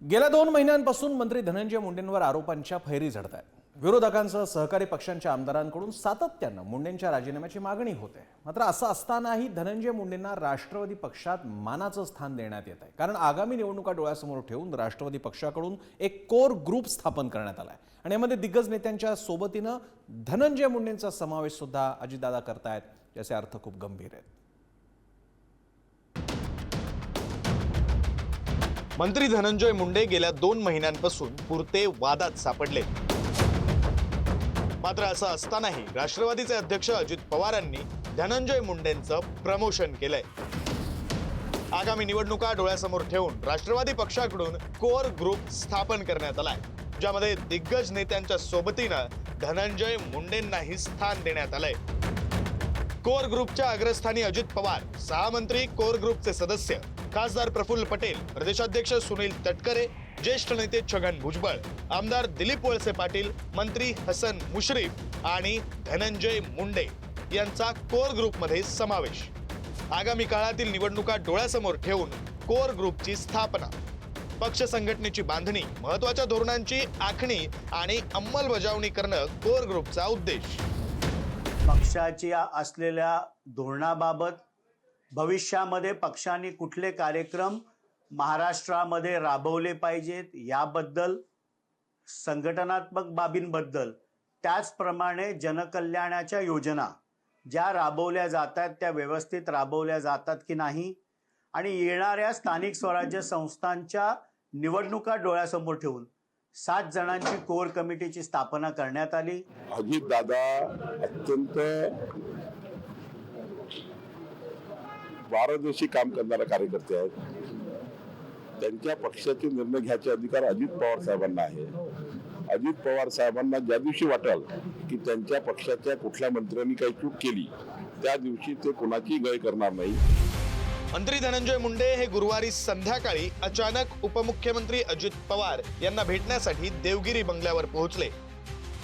गेल्या 2 महिन्यांपासून मंत्री धनंजय मुंडेंवर आरोपांच्या फैरी झडत आहेत। विरोधकांसह सहकारी पक्षांच्या आमदारांकडून सातत्यानं मुंडेंच्या राजीनाम्याची मागणी होते। मात्र असं असतानाही धनंजय मुंडेंना राष्ट्रवादी पक्षात मानाचं स्थान देण्यात येत आहे, कारण आगामी निवडणुका डोळ्यासमोर ठेवून राष्ट्रवादी पक्षाकडून एक कोर ग्रुप स्थापन करण्यात आलाय आणि यामध्ये दिग्गज नेत्यांच्या सोबतीनं धनंजय मुंडेंचा समावेश सुद्धा अजितदादा करतायत, ज्याचे अर्थ खूप गंभीर आहेत। मंत्री धनंजय मुंडे गेल्या 2 महिन्यांपासून पुरते वादात सापडले। मात्र असं असतानाही राष्ट्रवादीचे अध्यक्ष अजित पवारांनी धनंजय मुंडेंचं प्रमोशन केलंय। आगामी निवडणुका डोळ्यासमोर ठेवून राष्ट्रवादी पक्षाकडून कोर ग्रुप स्थापन करण्यात आलाय, ज्यामध्ये दिग्गज नेत्यांच्या सोबतीनं धनंजय मुंडेंनाही स्थान देण्यात आलंय। कोर ग्रुपच्या अग्रस्थानी अजित पवार, 6 मंत्री, कोर ग्रुपचे सदस्य खासदार प्रफुल्ल पटेल, प्रदेशाध्यक्ष सुनील तटकरे, ज्येष्ठ नेते छगन भुजबळ, आमदार दिलीप वळसे पाटील, मंत्री हसन मुश्रीफ आणि धनंजय मुंडे यांचा कोर ग्रुपमध्ये समावेश। आगामी काळातील निवडणुका डोळ्यासमोर ठेवून कोर ग्रुपची स्थापना, पक्ष संघटनेची बांधणी, महत्त्वाच्या धोरणांची आखणी आणि अंमलबजावणी करणं कोर ग्रुपचा उद्देश। पक्षाची असलेल्या धोरणाबाबत, भविष्यामध्ये पक्षाने कुठले कार्यक्रम महाराष्ट्रामध्ये राबवले पाहिजेत याबद्दल, संघटनात्मक बाबींबद्दल, त्याचप्रमाणे जनकल्याणाच्या योजना ज्या राबवल्या जातात त्या व्यवस्थित राबवल्या जातात की नाही, आणि येणाऱ्या स्थानिक स्वराज्य संस्थांच्या निवडणुका डोळ्यासमोर ठेवून 7 जणांची कोर कमिटीची स्थापना करण्यात आली। अजितदादा अत्यंत पारदर्शी काम करणारे कार्यकर्ते आहेत। त्यांच्या पक्षाचे निर्णय घ्यायचे अधिकार अजित पवार साहेबांना आहे। अजित पवार साहेबांना ज्या दिवशी वाटेल की त्यांच्या पक्षाच्या कुठल्या मंत्र्यांनी काही चूक केली, त्या दिवशी ते कोणाची गय करणार नाही। मंत्री धनंजय मुंडे हे गुरुवारी संध्याकाळी अचानक उपमुख्यमंत्री अजित पवार यांना भेटण्यासाठी देवगिरी बंगल्यावर पोहोचले।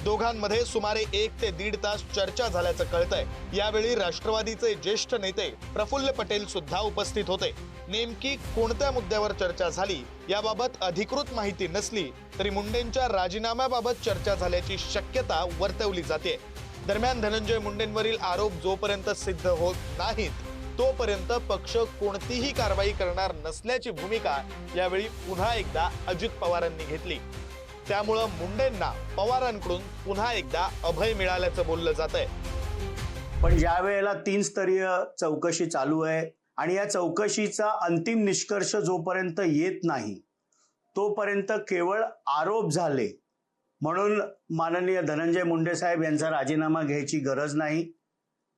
दोघांमध्ये सुमारे 1 ते 1.5 तास चर्चा झाल्याचं कळतंय। यावेळी राष्ट्रवादीचे ज्येष्ठ नेते प्रफुल्ल पटेल सुद्धा उपस्थित होते। नेमकी कोणत्या मुद्द्यावर चर्चा झाली याबाबत अधिकृत माहिती नसली तरी मुंडेंच्या राजीनाम्याबाबत चर्चा झाल्याची शक्यता वर्तवली जाते। दरम्यान धनंजय मुंडेंवरील आरोप जोपर्यंत सिद्ध होत नाहीत तोपर्यंत पक्ष कोणतीही कारवाई करणार नसल्याची भूमिका यावेळी पुन्हा एकदा अजित पवारांनी घेतली। त्यामुळे मुंडेंना पवारांकडून पुन्हा एकदा अभय मिळाल्याचं बोललं जातंय। पण ज्या वेळेला 3 स्तरीय चौकशी चालू आहे आणि या चौकशीचा अंतिम निष्कर्ष जोपर्यंत येत नाही तोपर्यंत केवळ आरोप झाले म्हणून माननीय धनंजय मुंडे साहेब यांचा राजीनामा घ्यायची गरज नाही,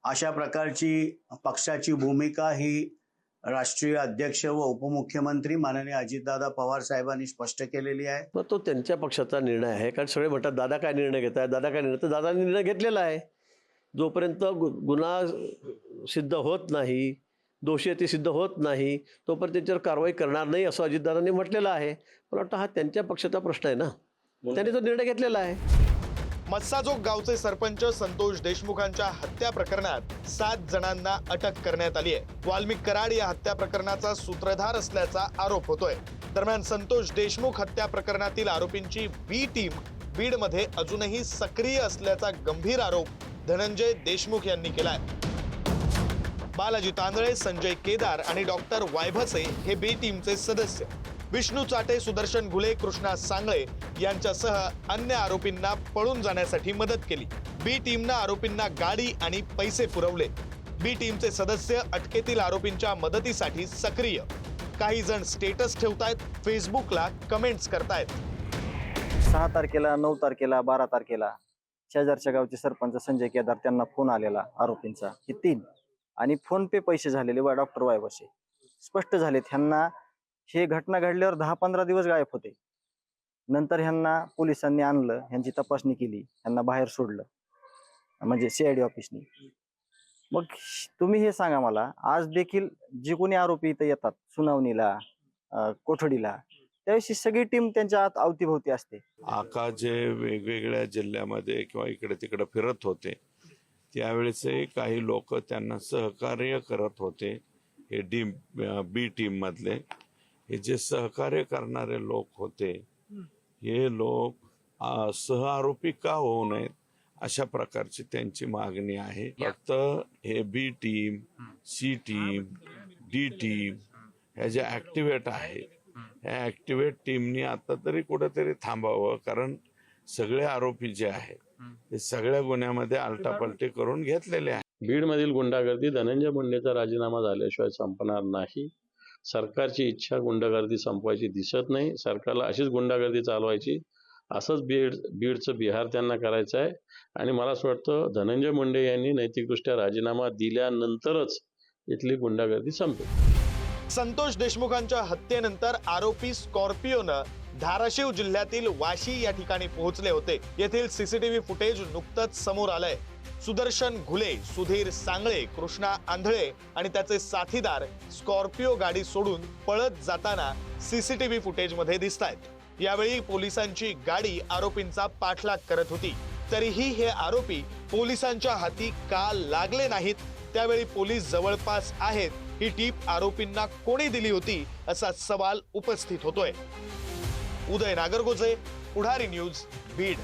अशा प्रकारची पक्षाची भूमिका ही राष्ट्रीय अध्यक्ष व उपमुख्यमंत्री माननीय अजितदादा पवार साहेबांनी स्पष्ट केलेली आहे। मग तो त्यांच्या पक्षाचा निर्णय आहे, कारण सगळे म्हणतात दादा काय निर्णय घेत आहे, दादा काय निर्णय, तर दादाने निर्णय घेतलेला आहे। जोपर्यंत गुन्हा सिद्ध होत नाही, दोषी ते सिद्ध होत नाही तोपर्यंत त्यांच्यावर कारवाई करणार नाही असं अजितदादांनी म्हटलेलं आहे। मला वाटतं हा त्यांच्या पक्षाचा प्रश्न आहे ना, त्यांनी तो निर्णय घेतलेला आहे। मस्साजोग गावचे सरपंच संतोष देशमुखांच्या हत्या प्रकरणात 7 जणांना अटक करण्यात आली आहे। वाल्मिक कराड या हत्या प्रकरणाचा सूत्रधार असल्याचा आरोप होतोय। दरम्यान संतोष देशमुख हत्या प्रकरणातील आरोपींची बी टीम बीडमध्ये अजूनही सक्रिय असल्याचा गंभीर आरोप धनंजय देशमुख यांनी केलाय। बालाजी तांदळे, संजय केदार आणि डॉक्टर वायभसे हे बी टीमचे सदस्य। विष्णू चाटे, सुदर्शन घुले, कृष्णा सांगळे यांच्यासह अन्य आरोपींना पळून जाण्यासाठी मदत केली। बी टीमनं आरोपींना गाडी आणि पैसे पुरवले। बी टीमचे सदस्य अटकेतील आरोपींच्या मदतीसाठी सक्रिय। काही जण स्टेटस ठेवतायत, फेसबुकला कमेंट्स करतायत। 6 तारखेला, 9 तारखेला, 12 तारखेला शेजारच्या गावचे सरपंच संजय केदार त्यांना फोन आलेला आरोपींचा, हे 3, आणि फोन पे पैसे झालेले व डॉक्टर वायबसे स्पष्ट झाले। त्यांना हे घटना घडल्यावर 10-15 दिवस गायब होते। नंतर ह्यांना पोलिसांनी आणलं, ह्यांची तपासणी केली, ह्यांना बाहेर सोडलं, म्हणजे CID ऑफिसनी। मग तुम्ही हे सांगा मला, आज देखील जे कोणी आरोपी इथं येतात सुनावणीला, कोठडीला, त्यावेळी सगळी टीम त्यांच्या आत अवतीभोवती असते। जे वेगवेगळ्या जिल्ह्यामध्ये किंवा इकडे तिकडे फिरत होते त्यावेळेचे काही लोक त्यांना सहकार्य करत होते। हे बी टीम मधले हे जे सहकार्य करणारे लोक होते हे लोक सह आरोपी का होऊ नयेत अशा प्रकारची त्यांची मागणी आहे. फक्त हे B team, C team, D team ह्या ज्या ऍक्टिव्हेट आहेत ह्या ऍक्टिव्हेट टीमनी आता तरी कुठेतरी थांबावं, कारण सगळे आरोपी जे आहेत ते सगळ्या गुन्ह्यामध्ये आलटापलटी करून घेतलेले आहेत. बीडमधील गुंडागर्दी धनंजय मुंडेचा राजीनामा झाल्याशिवाय संपणार नाही. सरकारची इच्छा गुंडागर्दी संपवायची दिसत नाही. सरकारला अशीच गुंडागर्दी चालवायची, असंच बीडचं बिहार त्यांना करायचं आहे. आणि मला असं वाटतं धनंजय मुंडे यांनी नैतिकदृष्ट्या राजीनामा दिल्यानंतरच इथली गुंडागर्दी संपेल. संतोष देशमुखांच्या हत्येनंतर आरोपी स्कॉर्पिओनं धाराशिव जिल्ह्यातील वाशी या ठिकाणी पोहोचले होते. येथील सीसीटीव्ही फुटेज नुकतंच समोर आलंय. सुदर्शन घुले, सुधीर सांगळे, कृष्णा आंधळे आणि त्याचे साथीदार स्कॉर्पिओ गाडी सोडून पळत जाताना सीसीटीव्ही फुटेज मध्ये दिसतायत. यावेळी पोलिसांची गाडी आरोपींचा पाठलाग करत होती. तरीही हे आरोपी पोलिसांच्या हाती का लागले नाहीत? त्यावेळी पोलीस जवळपास आहेत ही टीप आरोपींना कोणी दिली होती असा सवाल उपस्थित होतोय. उदय नागरगोजे, पुढारी न्यूज, बीड.